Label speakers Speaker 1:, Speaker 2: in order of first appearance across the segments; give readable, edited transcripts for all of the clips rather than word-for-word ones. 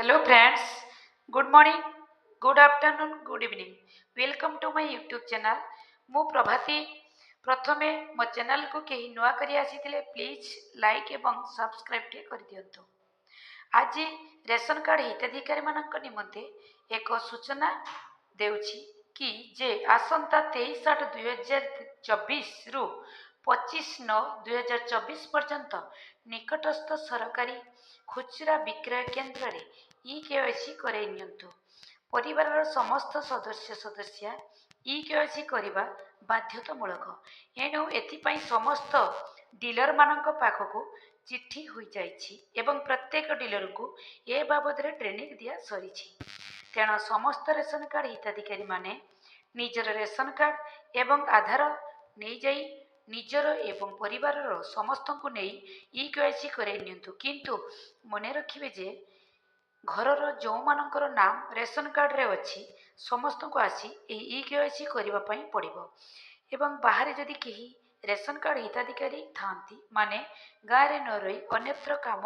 Speaker 1: Hello friends, good morning, good afternoon, good evening. Welcome to my YouTube channel. मु प्रभाती प्रथमे मो channel को कहीं नुआ करी आसीथिले प्लीज लाइक एवं सब्सक्राइब टे कर दियंतु। आज रेशन कार्ड हिताधिकारी मानक निमंते एक सूचना देउछि कि जे आसंता 23/8/2024 रु 25/9/2024 पर्यंत निकटस्थ सरकारी खुचरा विक्रय केन्द्र रे ई-केवाईसी कराई नियंतु। परिवार समस्त सदस्य ई-केवाईसी करवा बाध्यतामूलक। एणु एथिपाई समस्त डीलर मानक पाखकु चिट्ठी होई जाइछि एवं प्रत्येक डीलर को ए बाबद रे ट्रेनिंग दिया सरीछि। तेणु समस्त रेशन कार्ड हिताधिकारी माने निजर रेशन कार्ड एवं आधार नहीं जाई निजर एवं परिवार समस्त को नहीं ई-केवाईसी कराई नियंतु। किंतु मने रखिबे जे घरर जो मानकर नाम रेशन कार्ड रे अछि समस्त को आसी ई-केवाईसी करबा पई पड़िबो। एवं बाहर जदि केही रेशन कार्ड हिताधिकारी थांती माने गाँव रे न रही अन्यत्र काम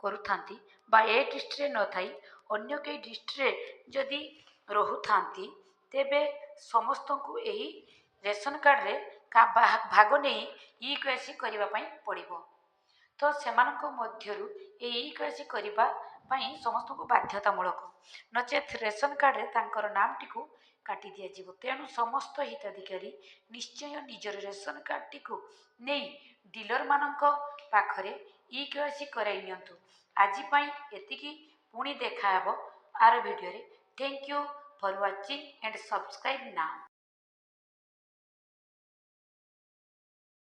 Speaker 1: करुथांती बा ए डिस्ट्रिक्ट रे न थाई अन्य के डिस्ट्रिक्ट रे जदि रहुथांती तेबे समस्त को एही रेशन कार्ड रे भाग नहीं ई-केवाईसी करबा पई पड़िबो। तो सेमानक मध्यरु ई-केवाईसी करबा पई समस्त को बाध्यतामूलक नचेत रेशन कार्ड रे तांकर नाम टिकु काटी दिया जीवो। तेणु समस्त हिताधिकारी निश्चय निजर रेशन कार्ड टिकु नहीं डीलर मानक पाखरे ई-केवाईसी कराई नियंतु। आज पई एतिकी पुणी देखा हेबो आर वीडियो रे। Thank you for watching and subscribe now.